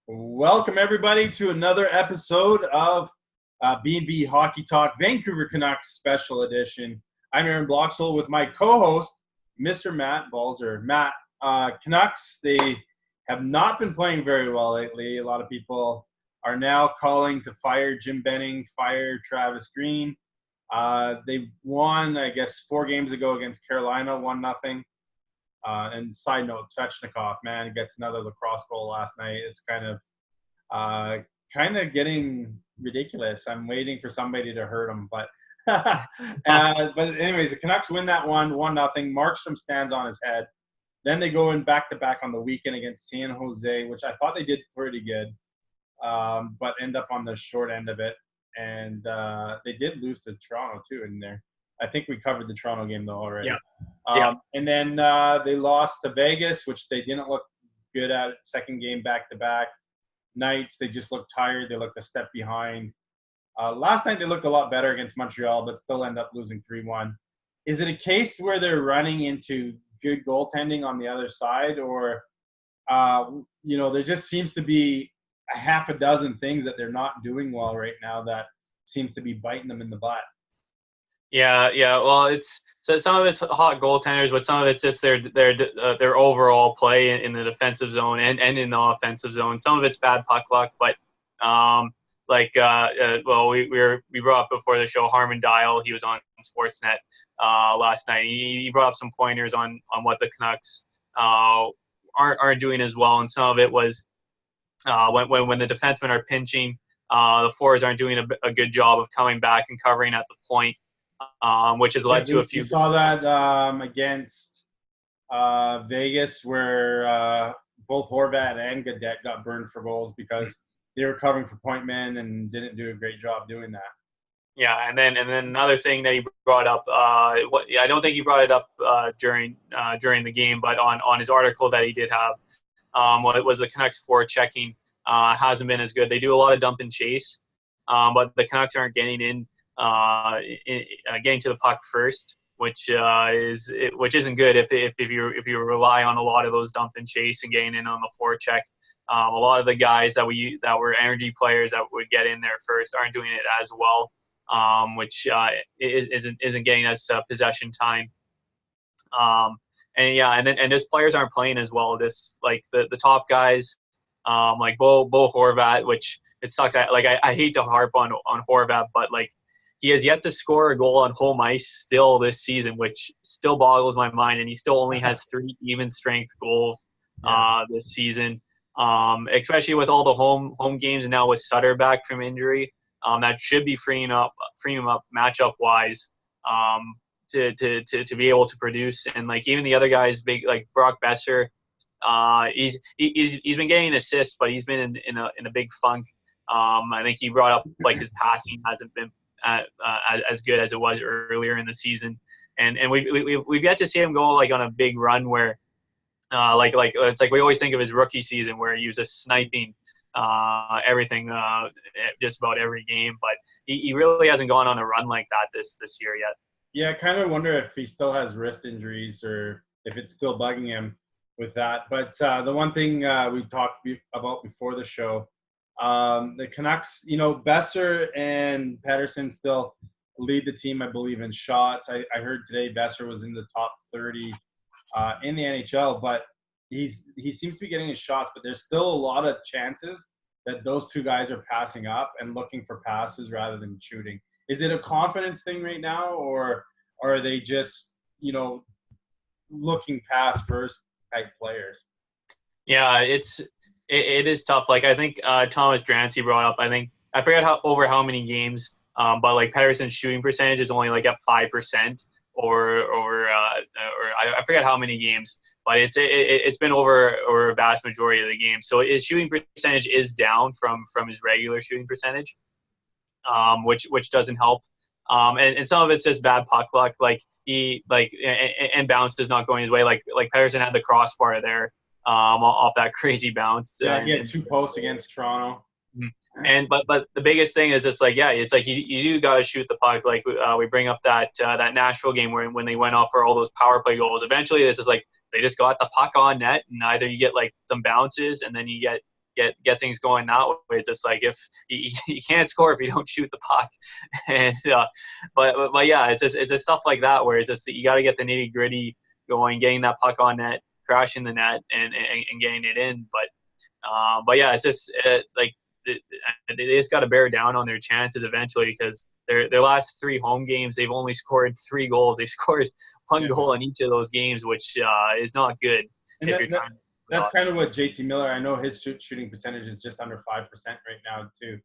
Welcome, everybody, to another episode of B&B Hockey Talk, Vancouver Canucks Special Edition. I'm Aaron Bloxel with my co-host, Mr. Matt Balzer. Matt, Canucks, they have not been playing very well lately. A lot of people are now calling to fire Jim Benning, fire Travis Green. They won, I guess, 4 games ago against Carolina, 1-0. And side note, Svechnikov, man, gets another lacrosse goal last night. It's kind of getting ridiculous. I'm waiting for somebody to hurt him, but but anyways, the Canucks win that 1-0. Markstrom stands on his head. Then they go in back-to-back on the weekend against San Jose, which I thought they did pretty good, but end up on the short end of it. And they did lose to Toronto too in there. I think we covered the Toronto game though already. Yeah. And then they lost to Vegas, which they didn't look good at. Second game back-to-back nights. They just looked tired. They looked a step behind. Last night they looked a lot better against Montreal, but still end up losing 3-1. Is it a case where they're running into good goaltending on the other side, or there just seems to be a half a dozen things that they're not doing well right now that seems to be biting them in the butt? Yeah. Well, some of it's hot goaltenders, but some of it's just their overall play in the defensive zone and in the offensive zone. Some of it's bad puck luck, but we brought up before the show Harmon Dial. He was on Sportsnet last night. He brought up some pointers on what the Canucks aren't doing as well, and some of it was when the defensemen are pinching, the forwards aren't doing a good job of coming back and covering at the point. Which has led to a few. You saw that against Vegas, where both Horvat and Dec got burned for goals because they were covering for point men and didn't do a great job doing that. Yeah, and then another thing that he brought up. I don't think he brought it up during the game, but on his article that he did have, it was the Canucks forechecking hasn't been as good. They do a lot of dump and chase, but the Canucks aren't getting in. Getting to the puck first, which isn't good if you rely on a lot of those dump and chase and getting in on the forecheck. A lot of the guys that were energy players that would get in there first aren't doing it as well, which isn't getting us possession time. And just players aren't playing as well. This like the top guys, like Bo Horvat, which it sucks. I hate to harp on Horvat, but like. He has yet to score a goal on home ice still this season, which still boggles my mind. And he still only has 3 even strength goals this season, especially with all the home games now with Sutter back from injury. That should be freeing him up matchup wise to be able to produce. And like even the other guys, big like Brock Besser, he's been getting assists, but he's been in a big funk. I think he brought up like his passing hasn't been as good as it was earlier in the season, and we've yet to see him go like on a big run where like it's like we always think of his rookie season where he was just sniping everything just about every game, but he really hasn't gone on a run like that this year yet. Yeah, I kind of wonder if he still has wrist injuries or if it's still bugging him with that. But the one thing we talked about before the show, the Canucks, Besser and Pettersson still lead the team, I believe, in shots. I heard today Besser was in the top 30 in the NHL, but he seems to be getting his shots, but there's still a lot of chances that those two guys are passing up and looking for passes rather than shooting. Is it a confidence thing right now, or are they just, looking past first type players? Yeah, it is tough. Like I think Thomas Drancy brought up. I forget over how many games, but like Pettersson's shooting percentage is only like at 5%, or I forget how many games, but it's been over a vast majority of the games. So his shooting percentage is down from his regular shooting percentage, which doesn't help. And some of it's just bad puck luck. Like and bounce is not going his way. Like Pettersson had the crossbar there. Off that crazy bounce. Yeah, he had 2 posts against Toronto. And but the biggest thing is just like it's like you do gotta shoot the puck. Like we bring up that Nashville game when they went off for all those power play goals. Eventually, this is like they just got the puck on net, and either you get like some bounces, and then you get get things going that way. It's just like if you can't score if you don't shoot the puck, and but yeah, it's just stuff like that where it's just you got to get the nitty gritty going, getting that puck on net, crashing the net, and getting it in. But yeah, it's just they just got to bear down on their chances eventually, because their last 3 home games, they've only scored 3 goals. They've scored 1 goal in each of those games, which is not good. And that's kind of what JT Miller, I know his shooting percentage is just under 5% right now too.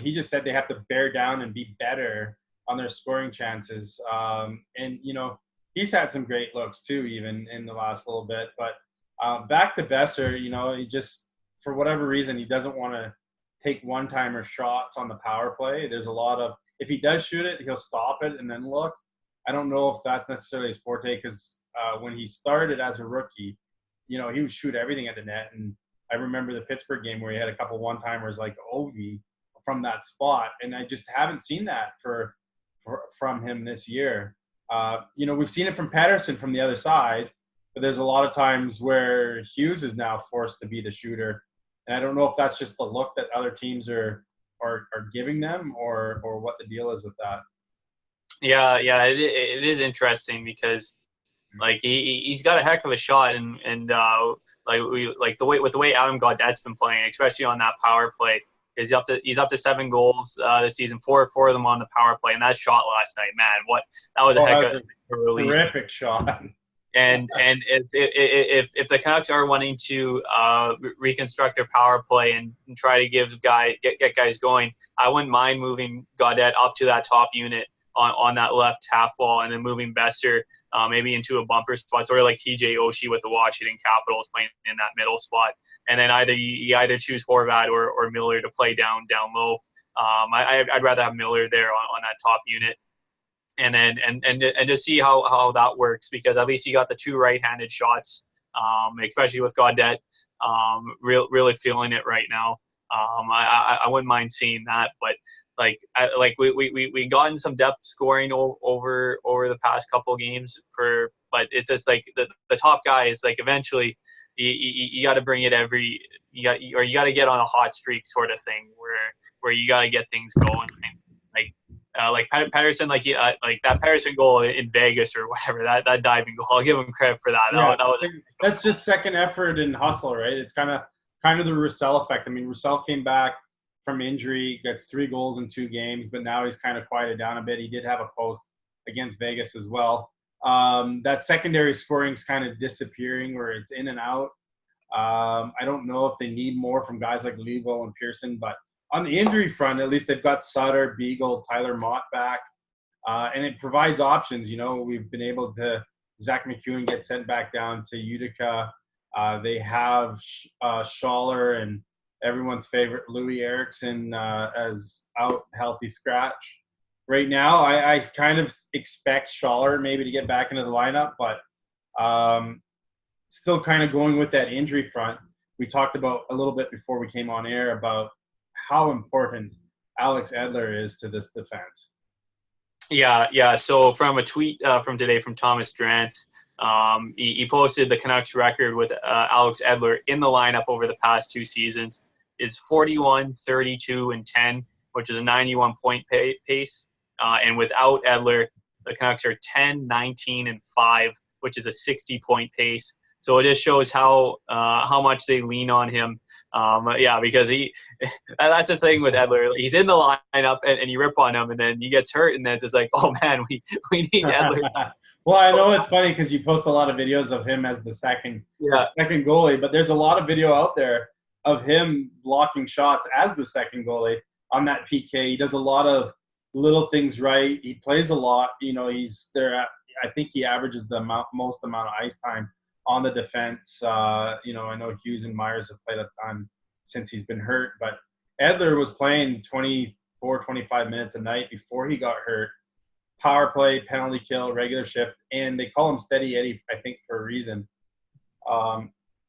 He just said they have to bear down and be better on their scoring chances. And, he's had some great looks too, even in the last little bit. But back to Besser, he just, for whatever reason, he doesn't want to take one-timer shots on the power play. There's a lot of, if he does shoot it, he'll stop it and then look. I don't know if that's necessarily his forte, because when he started as a rookie, he would shoot everything at the net. And I remember the Pittsburgh game where he had a couple one-timers like Ovi from that spot. And I just haven't seen that from him this year. We've seen it from Pettersson from the other side, but there's a lot of times where Hughes is now forced to be the shooter. And I don't know if that's just the look that other teams are giving them, or what the deal is with that. Yeah, it is interesting, because like he's got a heck of a shot, and the way Adam Gaudette's been playing, especially on that power play, is he's up to 7 goals this season, 4 of them on the power play, and that shot last night, man, that was a heck of a release. Terrific shot. And if the Canucks are wanting to reconstruct their power play and try to get guys going, I wouldn't mind moving Gaudette up to that top unit on that left half wall, and then moving Besser maybe into a bumper spot, sort of like TJ Oshie with the Washington Capitals playing in that middle spot. And then you either choose Horvat or Miller to play down low. I'd rather have Miller there on that top unit. And then just see how that works, because at least you got the 2 right-handed shots, especially with Gaudette really feeling it right now. I wouldn't mind seeing that, but we gotten some depth scoring over the past couple games but it's just like the top guys, like eventually you got to bring it you got to get on a hot streak sort of thing where you got to get things going. Like Pettersson, like that Pettersson goal in Vegas or whatever, that diving goal, I'll give him credit for that. Yeah, that's just second effort and hustle, right? It's kind of the Roussel effect. I mean, Roussel came back from injury, gets 3 goals in 2 games, but now he's kind of quieted down a bit. He did have a post against Vegas as well. That secondary scoring is kind of disappearing, where it's in and out. I don't know if they need more from guys like Levo and Pearson, but on the injury front, at least they've got Sutter, Beagle, Tyler Mott back, and it provides options. We've been able to – Zach McEwen get sent back down to Utica. They have Schaller and everyone's favorite Louis Eriksson as out, healthy scratch. Right now, I kind of expect Schaller maybe to get back into the lineup, but still kind of going with that injury front. We talked about a little bit before we came on air about how important Alex Edler is to this defense. Yeah. So from a tweet from today from Thomas Drance, he posted the Canucks record with Alex Edler in the lineup over the past 2 seasons is 41, 32, and 10, which is a 91-point pace. And without Edler, the Canucks are 10, 19, and 5, which is a 60-point pace. So it just shows how much they lean on him. Because that's the thing with Edler. He's in the lineup and you rip on him, and then he gets hurt, and then it's just like, oh man, we need Edler. Well, I know it's funny because you post a lot of videos of him as the second goalie, but there's a lot of video out there of him blocking shots as the second goalie on that PK. He does a lot of little things right. He plays a lot. He's there. I think he averages the most amount of ice time on the defense. I know Hughes and Myers have played a ton since he's been hurt, but Edler was playing 24, 25 minutes a night before he got hurt. Power play, penalty kill, regular shift, and they call him Steady Eddie, I think, for a reason.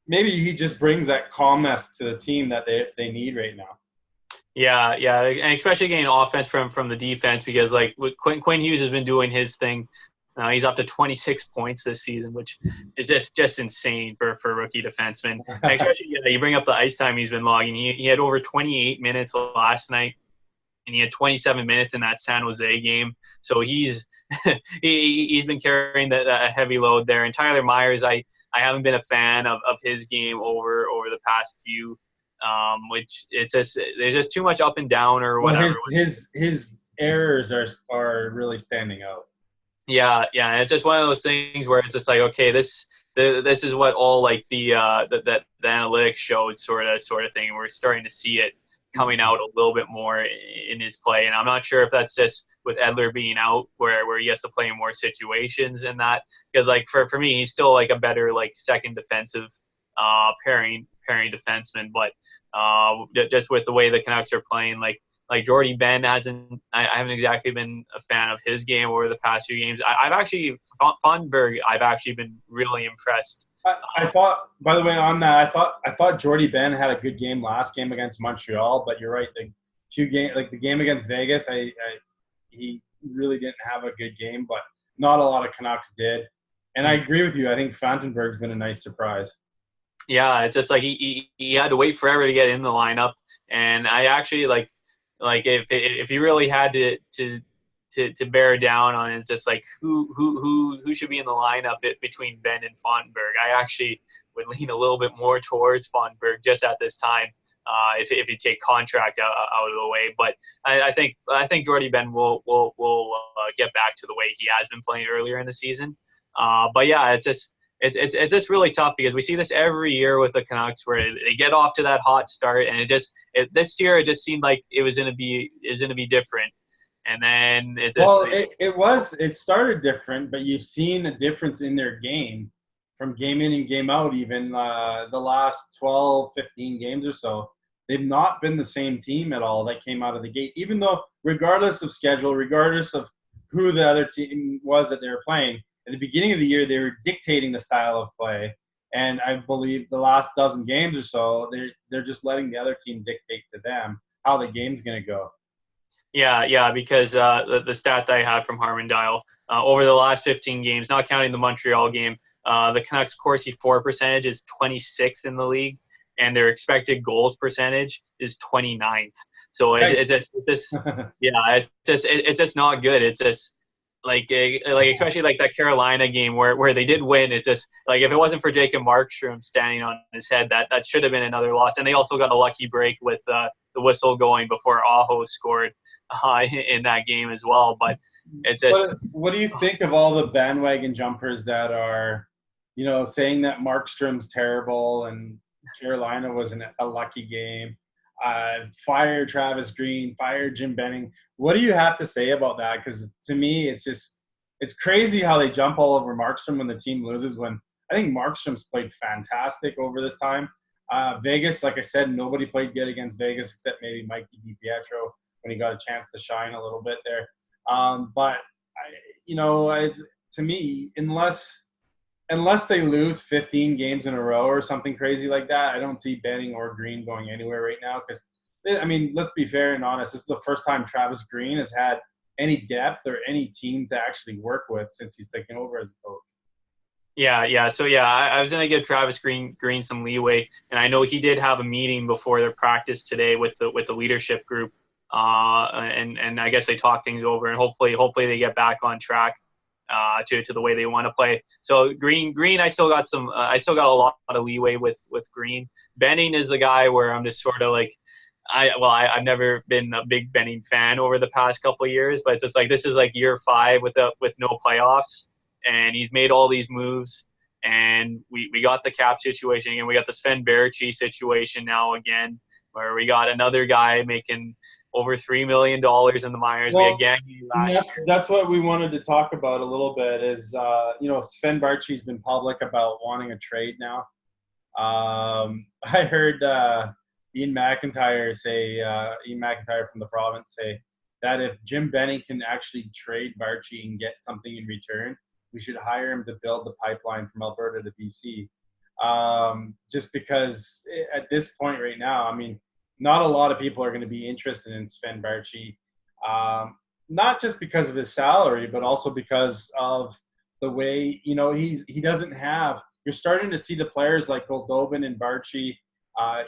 Maybe he just brings that calmness to the team that they need right now. Yeah, and especially getting offense from the defense, because like Quinn Hughes has been doing his thing He's up to 26 points this season, which is just insane for a rookie defenseman. And especially, you bring up the ice time he's been logging. He had over 28 minutes last night, and he had 27 minutes in that San Jose game. So he's he's been carrying that heavy load there. And Tyler Myers, I haven't been a fan of his game over the past few, which it's just there's just too much up and down or whatever. His errors are really standing out. Yeah, it's just one of those things where it's just like, okay, this is what all like the analytics showed, sort of thing. We're starting to see it coming out a little bit more in his play, and I'm not sure if that's just with Edler being out, where he has to play in more situations and that, because like for me, he's still like a better like second defensive pairing defenseman, but just with the way the Canucks are playing, like Jordy Ben I haven't exactly been a fan of his game over the past few games. I've actually Fonberg. I've actually been really impressed. I thought, by the way, on that, I thought Jordy Ben had a good game last game against Montreal, but you're right. The game against Vegas, he really didn't have a good game, but not a lot of Canucks did. And I agree with you. I think Fantenberg's been a nice surprise. Yeah, it's just like he had to wait forever to get in the lineup, and I actually like if you really had to bear down on it, it's just like who should be in the lineup between Ben and Fontenberg. I actually would lean a little bit more towards Fontenberg just at this time, if you take contract out of the way. But I think Jordy Ben will get back to the way he has been playing earlier in the season. But yeah, it's just really tough because we see this every year with the Canucks where they get off to that hot start, and this year it just seemed like it was gonna be different, and then it's just it started different, but you've seen a difference in their game from game in and game out. Even the last 12, 15 games or so, they've not been the same team at all that came out of the gate. Even though, regardless of schedule, regardless of who the other team was that they were playing, at the beginning of the year, they were dictating the style of play. And I believe the last dozen games or so, they're just letting the other team dictate to them how the game's going to go. Yeah, because the stat that I had from Harman Dial, over the last 15 games, not counting the Montreal game, the Canucks' Corsi for percentage is 26th in the league, and their expected goals percentage is 29th. So it's just not good. It's just like especially like that Carolina game where they did win. It just like if it wasn't for Jacob Markstrom standing on his head, that should have been another loss. And they also got a lucky break with the whistle going before Aho scored in that game as well. But it's just what do you think of all the bandwagon jumpers that are, saying that Markstrom's terrible and Carolina wasn't a lucky game? Fire Travis Green, fire Jim Benning. What do you have to say about that? Because to me, it's crazy how they jump all over Markstrom when the team loses, when I think Markstrom's played fantastic over this time. Vegas, like I said, nobody played good against Vegas except maybe Mikey DiPietro when he got a chance to shine a little bit there. But, to me, unless they lose 15 games in a row or something crazy like that, I don't see Benning or Green going anywhere right now. Because, let's be fair and honest. This is the first time Travis Green has had any depth or any team to actually work with since he's taken over as a coach. Yeah. So, I was going to give Travis Green some leeway. And I know he did have a meeting before their practice today with the leadership group. And I guess they talked things over, and hopefully they get back on track to the way they want to play. So Green, I still got a lot of leeway with Green. Benning is the guy where I'm just sort of like, I've never been a big Benning fan over the past couple of years, but it's just like this is like year 5 with no playoffs, and he's made all these moves, and we got the cap situation again. We got the Sven Baertschi situation now again, where we got another guy making over $3 million in the minors. Well, we had Gagny last year. That's what we wanted to talk about a little bit is, Sven Baertschi's been public about wanting a trade now. I heard Ian McIntyre from the province say that if Jim Benning can actually trade Baertschi and get something in return, we should hire him to build the pipeline from Alberta to BC. Just because at this point right now, not a lot of people are going to be interested in Sven Baertschi. not just because of his salary, but also because of the way, he doesn't have. You're starting to see the players like Goldobin and Barchi,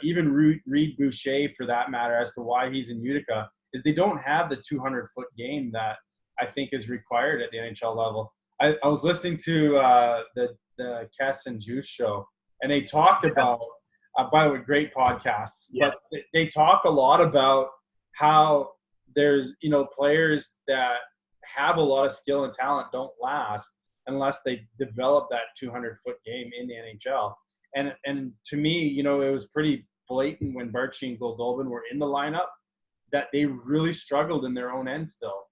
even Reed Boucher for that matter, as to why he's in Utica, is they don't have the 200-foot game that I think is required at the NHL level. I was listening to the Kess and Juice show, and they talked about, by the way, great podcasts, but they talk a lot about how there's, players that have a lot of skill and talent don't last unless they develop that 200-foot game in the NHL. And to me, it was pretty blatant when Barchi and Goldobin were in the lineup that they really struggled in their own end still.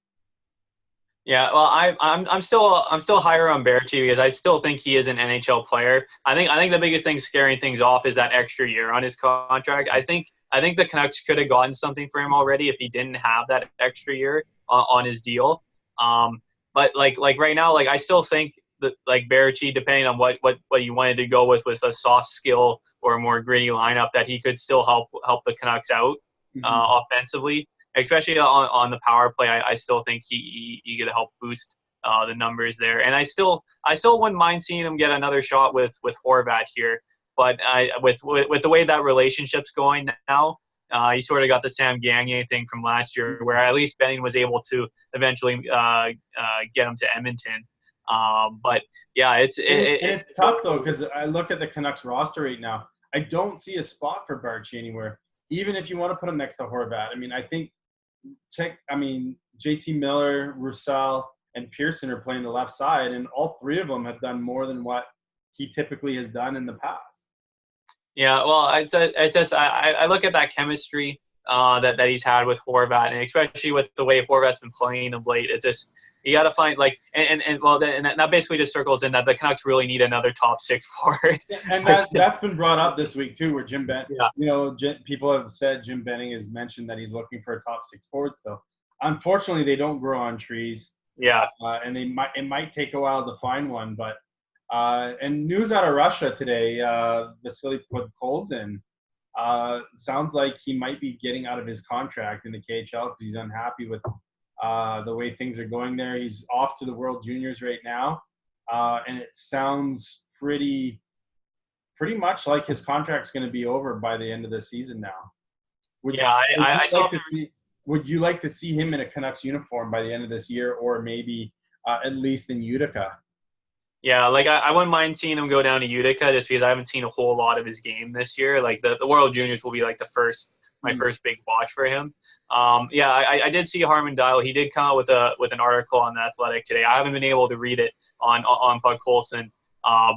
Yeah, well, I'm still higher on Berchi because I still think he is an NHL player. I think the biggest thing scaring things off is that extra year on his contract. I think the Canucks could have gotten something for him already if he didn't have that extra year on his deal. But like right now, like I still think that like Berchi, depending on what you wanted to go with a soft skill or a more gritty lineup, that he could still help the Canucks out offensively. Especially on the power play, I still think he could help boost the numbers there. And I still wouldn't mind seeing him get another shot with Horvat here. But with the way that relationship's going now, he sort of got the Sam Gagner thing from last year, where at least Benning was able to eventually get him to Edmonton. But yeah, it's tough though, because I look at the Canucks roster right now. I don't see a spot for Barchi anywhere, even if you want to put him next to Horvat. I mean, I think JT Miller, Roussel, and Pearson are playing the left side, and all three of them have done more than what he typically has done in the past. Yeah, well, it's just I look at that chemistry that he's had with Horvat, and especially with the way Horvat's been playing of late. It's just you got to find and that basically just circles in that the Canucks really need another top six forward. And that's been brought up this week too, where Jim Benning. Yeah. People have said Jim Benning has mentioned that he's looking for a top six forward still. Unfortunately, they don't grow on trees. Yeah, and it might take a while to find one, but. And news out of Russia today, Vasily Podkolzin sounds like he might be getting out of his contract in the KHL because he's unhappy with the way things are going there. He's off to the World Juniors right now, and it sounds pretty much like his contract's going to be over by the end of the season now. Would you like to see him in a Canucks uniform by the end of this year, or maybe at least in Utica? Yeah, like I wouldn't mind seeing him go down to Utica just because I haven't seen a whole lot of his game this year. Like the World Juniors will be like my first big watch for him. I did see Harman Daigle. He did come out with an article on The Athletic today. I haven't been able to read it on Podkolzin.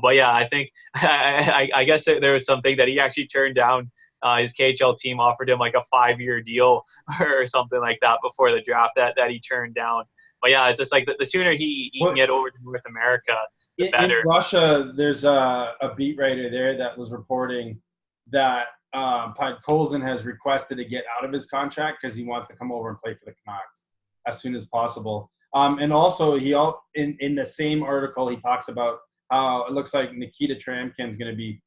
But yeah, I think I guess there was something that he actually turned down. His KHL team offered him like a 5-year deal or something like that before the draft that he turned down. But yeah, it's just like the sooner he can get over to North America, the better. In Russia, there's a beat writer there that was reporting that Podkolzin has requested to get out of his contract because he wants to come over and play for the Canucks as soon as possible. And also, in the same article, he talks about how it looks like Nikita Tryamkin's going to be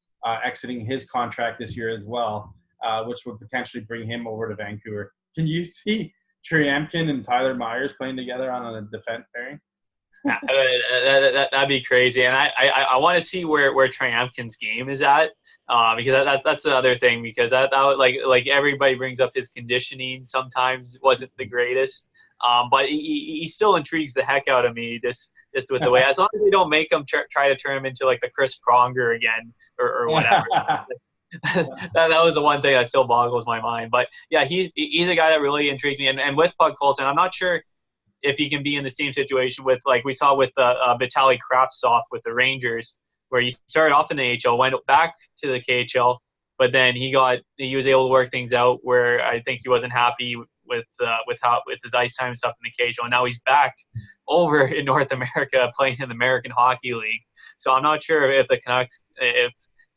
exiting his contract this year as well, which would potentially bring him over to Vancouver. Can you see Tryamkin and Tyler Myers playing together on a defense pairing? That'd be crazy, and I want to see where Tryamkin's game is at, because that's the other thing, because that like everybody brings up his conditioning sometimes wasn't the greatest, but he still intrigues the heck out of me just with the way, as long as they don't make him try to turn him into like the Chris Pronger again or whatever. that was the one thing that still boggles my mind. But yeah, he's a guy that really intrigued me. And with Podkolzin, I'm not sure if he can be in the same situation with, like we saw with Vitaly Kravtsov with the Rangers, where he started off in the AHL, went back to the KHL, but then he was able to work things out where I think he wasn't happy with his ice time stuff in the KHL. And now he's back over in North America playing in the American Hockey League. So I'm not sure if the Canucks,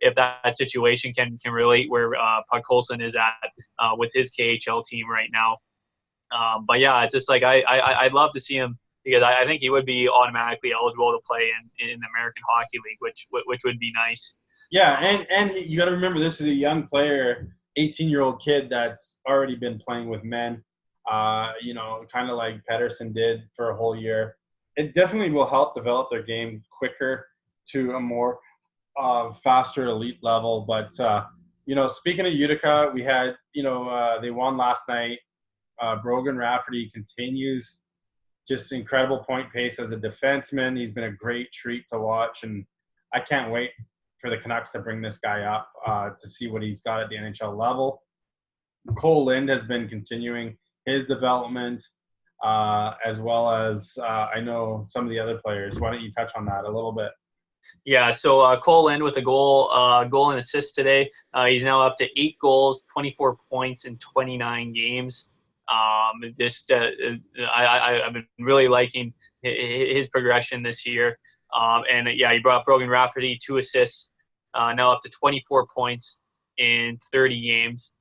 if that situation can relate where Podkolzin is at with his KHL team right now. But yeah, it's just like I'd love to see him, because I think he would be automatically eligible to play in the American Hockey League, which would be nice. Yeah, and you got to remember, this is a young player, 18-year-old kid that's already been playing with men. kind of like Pedersen did for a whole year. It definitely will help develop their game quicker to a more faster elite level. But, speaking of Utica, we had, they won last night. Brogan Rafferty continues just incredible point pace as a defenseman. He's been a great treat to watch, and I can't wait for the Canucks to bring this guy up to see what he's got at the NHL level. Cole Lind has been continuing his development, as well as I know some of the other players. Why don't you touch on that a little bit? Yeah, so Cole Lind with a goal and assist today. He's now up to 8 goals, 24 points in 29 games. I've been really liking his progression this year. He brought up Brogan Rafferty, 2 assists, now up to 24 points in 30 games.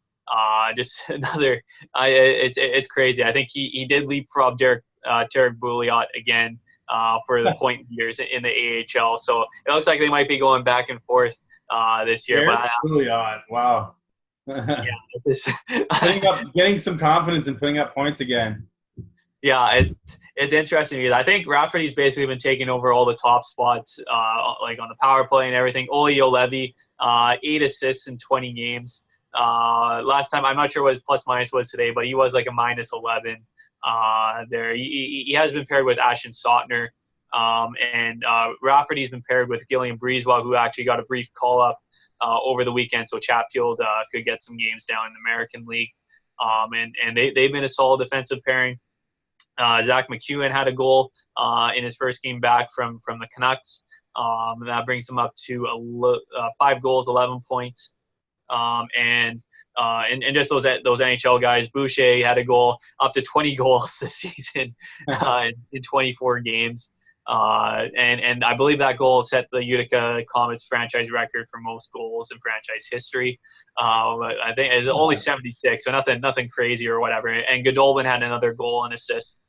Just another, it's crazy. I think he did leapfrog Tarek Bouliot again for the point years in the AHL. So it looks like they might be going back and forth this year. Tarek Bouliot, wow. Getting some confidence and putting up points again. Yeah, it's interesting because I think Rafferty's basically been taking over all the top spots, like on the power play and everything. Olli Juolevi, 8 assists in 20 games. Last time, I'm not sure what his plus minus was today, but he was like a minus 11 there. He has been paired with Ashton Sautner, and Rafferty's been paired with Gillian Breezewell, who actually got a brief call-up over the weekend, so Chatfield could get some games down in the American League. And they've been a solid defensive pairing. Zach McEwen had a goal in his first game back from the Canucks. And that brings him up to 5 goals, 11 points. And just those NHL guys. Boucher had a goal, up to 20 goals this season in 24 games. And I believe that goal set the Utica Comets franchise record for most goals in franchise history. I think it's only 76, so nothing crazy or whatever. And Godolvin had another goal and assist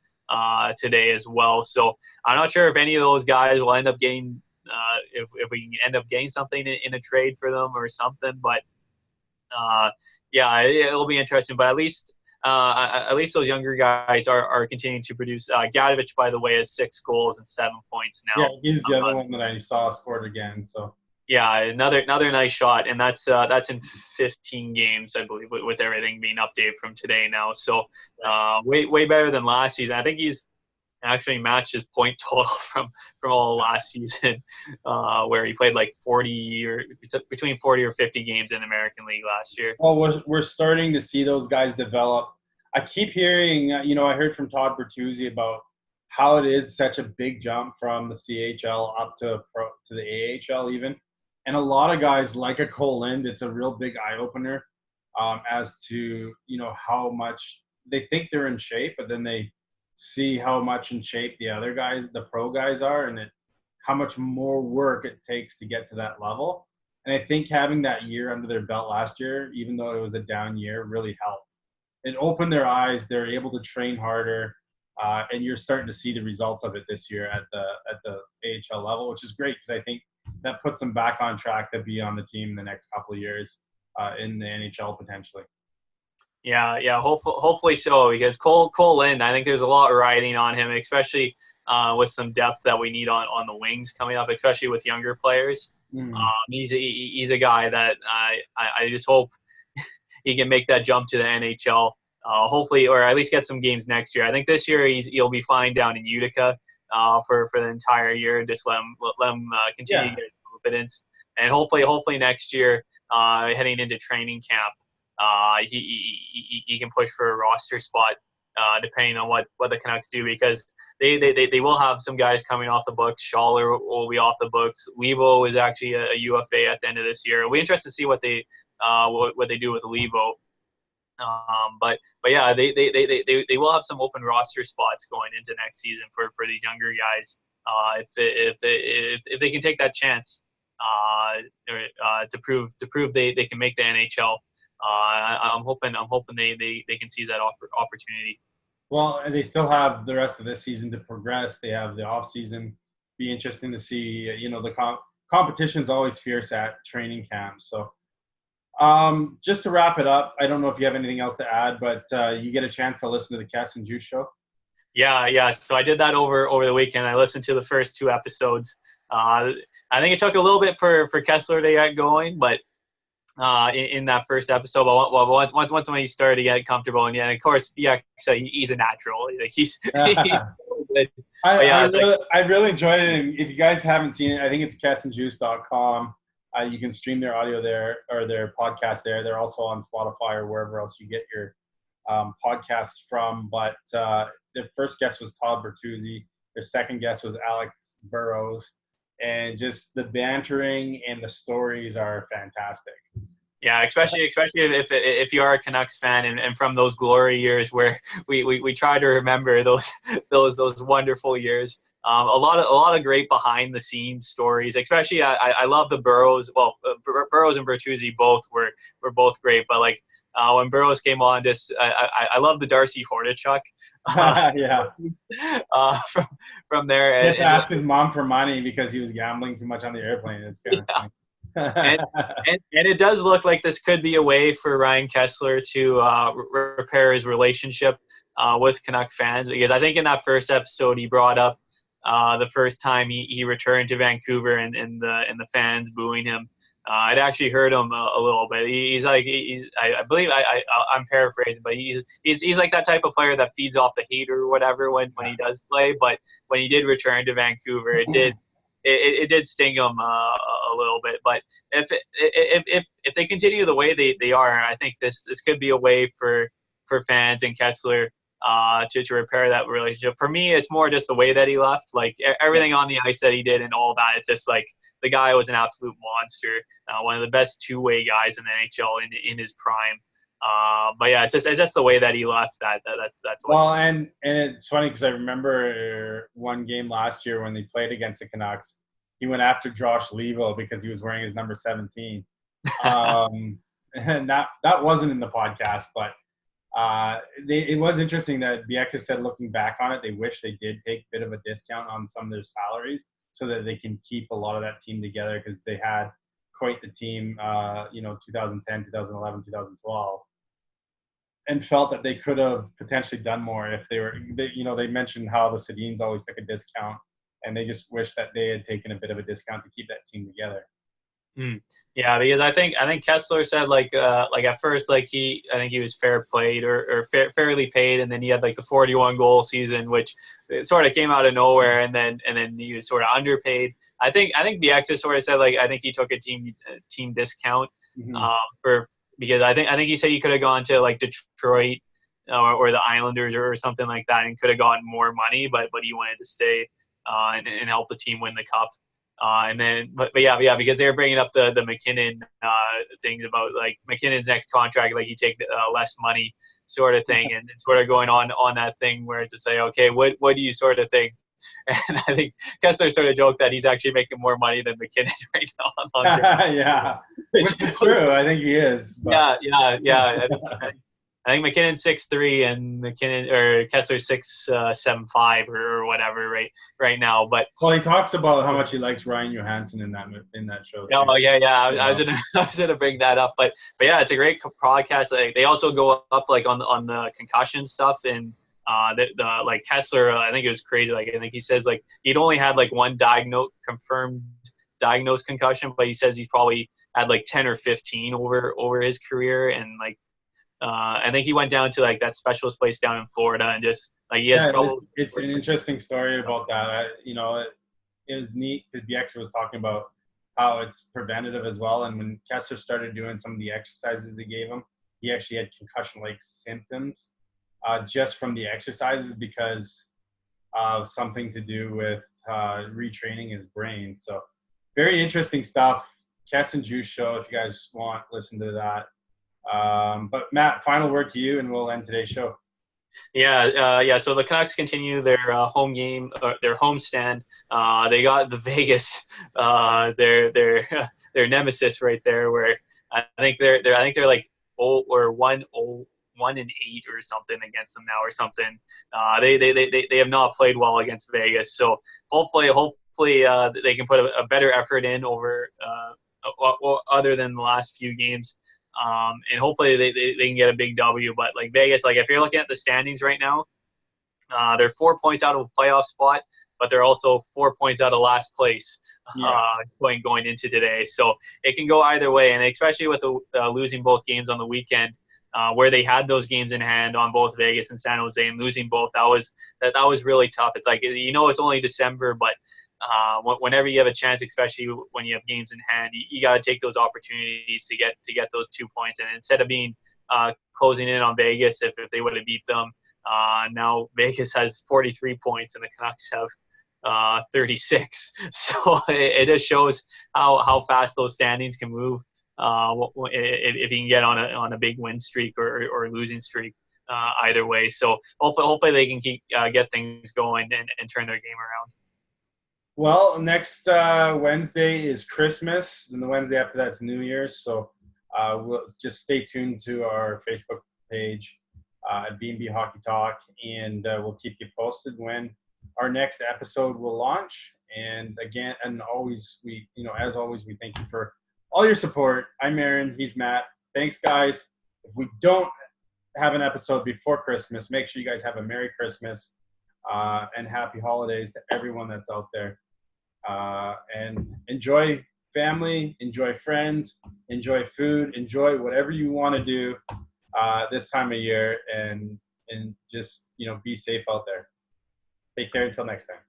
today as well. So I'm not sure if any of those guys will end up getting, if we can end up getting something in a trade for them or something. But it'll be interesting. But at least those younger guys are continuing to produce. Gadovich, by the way, has 6 goals and 7 points now. Yeah, he's the other one that I saw scored again. So yeah, another nice shot, and that's in 15 games, I believe, with everything being updated from today now. So way better than last season. I think he's actually matched his point total from all last season, where he played like 40 or between 40 or 50 games in the American League last year. Well, we're starting to see those guys develop. I keep hearing, I heard from Todd Bertuzzi about how it is such a big jump from the CHL up to the AHL even. And a lot of guys like a Cole Lind, it's a real big eye opener as to, how much they think they're in shape, but then they see how much in shape the other guys, the pro guys are, and how much more work it takes to get to that level. And I think having that year under their belt last year, even though it was a down year, really helped. It opened their eyes. They're able to train harder, and you're starting to see the results of it this year at the AHL level, which is great because I think that puts them back on track to be on the team in the next couple of years in the NHL potentially. Yeah. Hopefully so, because Cole Lind, I think there's a lot riding on him, especially with some depth that we need on the wings coming up, especially with younger players. He's a guy that I just hope he can make that jump to the NHL. Hopefully, or at least get some games next year. I think this year he'll be fine down in Utica for the entire year. Just let him continue to get confidence, and hopefully next year, heading into training camp, he can push for a roster spot, depending on what the Canucks do, because they will have some guys coming off the books. Schaller will be off the books. Levo is actually a UFA at the end of this year. It'll be interesting to see what they do with Levo. But yeah, they will have some open roster spots going into next season for these younger guys, if they can take that chance to prove they can make the NHL. I'm hoping they can seize that opportunity. Well, and they still have the rest of this season to progress. They have the off season. Be interesting to see. The competition's always fierce at training camps, so Just to wrap it up, I don't know if you have anything else to add, but you get a chance to listen to the Cass and Juice show. Yeah. So I did that over the weekend. I listened to the first 2 episodes. I think it took a little bit for Kessler to get going, but in that first episode, but once when he started to get comfortable, and of course, so he's a natural. Like he's good. I really enjoyed it. And if you guys haven't seen it, I think it's cassandjuice.com. You can stream their audio there or their podcast there. They're also on Spotify or wherever else you get your podcasts from. But the first guest was Todd Bertuzzi. Their second guest was Alex Burrows. And just the bantering and the stories are fantastic. Yeah, especially if you are a Canucks fan and from those glory years where we try to remember those wonderful years. A lot of great behind the scenes stories. Especially I love the Burrows. Well, Burrows and Bertuzzi both were both great. But like when Burrows came on, just I love the Darcy Hordichuk. Yeah. From there, he had to ask his mom for money because he was gambling too much on the airplane. It's kind of funny. and it does look like this could be a way for Ryan Kessler to repair his relationship with Canuck fans, because I think in that first episode he brought up the first time he returned to Vancouver and the fans booing him. I'd actually heard him a little bit. I believe I'm paraphrasing, but he's like that type of player that feeds off the hate or whatever when he does play. But when he did return to Vancouver, it did sting him a little bit. But if they continue the way they are, I think this could be a way for fans and Kessler to repair that relationship. For me, it's more just the way that he left. Like everything on the ice that he did and all that. It's just like the guy was an absolute monster. One of the best two-way guys in the NHL in his prime. But yeah, it's just the way that he left. That's well, and it's funny because I remember one game last year when they played against the Canucks. He went after Josh Levo because he was wearing his number 17. And that wasn't in the podcast, but it was interesting that BX said, looking back on it, they wish they did take a bit of a discount on some of their salaries so that they can keep a lot of that team together, because they had quite the team, 2010, 2011, 2012. And felt that they could have potentially done more if they mentioned how the Sedins always took a discount, and they just wish that they had taken a bit of a discount to keep that team together. Yeah, because I think Kessler said like at first I think he was fair played or fairly paid, and then he had like the 41 goal season, which sort of came out of nowhere, and then he was sort of underpaid. I think the X's sort of said like I think he took a team discount because I think he said he could have gone to like Detroit or the Islanders or something like that and could have gotten more money, but he wanted to stay and help the team win the cup. But yeah, because they were bringing up the McKinnon things about like McKinnon's next contract, like he take less money sort of thing, and sort of going on that thing where it's to say, okay, what do you sort of think? And I think Kessler sort of joked that he's actually making more money than McKinnon right now. Yeah, which is true. I think he is. But. Yeah. I think McKinnon's 6'3" and Kessler's 6'7" or whatever right now. But he talks about how much he likes Ryan Johansson in that show. Oh yeah. I was gonna bring that up, but yeah, it's a great podcast. Like, they also go up like on the concussion stuff, and the like Kessler. I think it was crazy. Like I think he says like he'd only had like one confirmed diagnosed concussion, but he says he's probably had like 10 or 15 over his career, and like. I think he went down to like that specialist place down in Florida and just like he has trouble. It's an interesting story about that. It was neat because BX was talking about how it's preventative as well. And when Kessler started doing some of the exercises they gave him, he actually had concussion-like symptoms just from the exercises because of something to do with retraining his brain. So very interesting stuff. Cass and Juice show, if you guys want, listen to that. But Matt, final word to you, and we'll end today's show. Yeah. So the Canucks continue their home game, their homestand. They got the Vegas, their nemesis right there. Where I think they're like 1-8 or something against them now or something. They have not played well against Vegas. So hopefully they can put a better effort in over other than the last few games. and hopefully they can get a big W. But like Vegas, like if you're looking at the standings right now, they're 4 points out of a playoff spot, but they're also 4 points out of last place going into today. So it can go either way, and especially with the losing both games on the weekend, where they had those games in hand on both Vegas and San Jose, and losing both, that was really tough. It's like, it's only December, but whenever you have a chance, especially when you have games in hand, you got to take those opportunities to get those 2 points. And instead of being closing in on Vegas, if they would have beat them, now Vegas has 43 points and the Canucks have 36. So it just shows how fast those standings can move if you can get on a big win streak or losing streak, either way. So hopefully they can get things going and turn their game around. Well, next Wednesday is Christmas, and the Wednesday after that's New Year's. So we'll just stay tuned to our Facebook page at B&B Hockey Talk, and we'll keep you posted when our next episode will launch. And again, as always, we thank you for all your support. I'm Aaron. He's Matt. Thanks, guys. If we don't have an episode before Christmas, make sure you guys have a Merry Christmas and Happy Holidays to everyone that's out there. And enjoy family, enjoy friends, enjoy food, enjoy whatever you want to do this time of year, and just be safe out there. Take care until next time.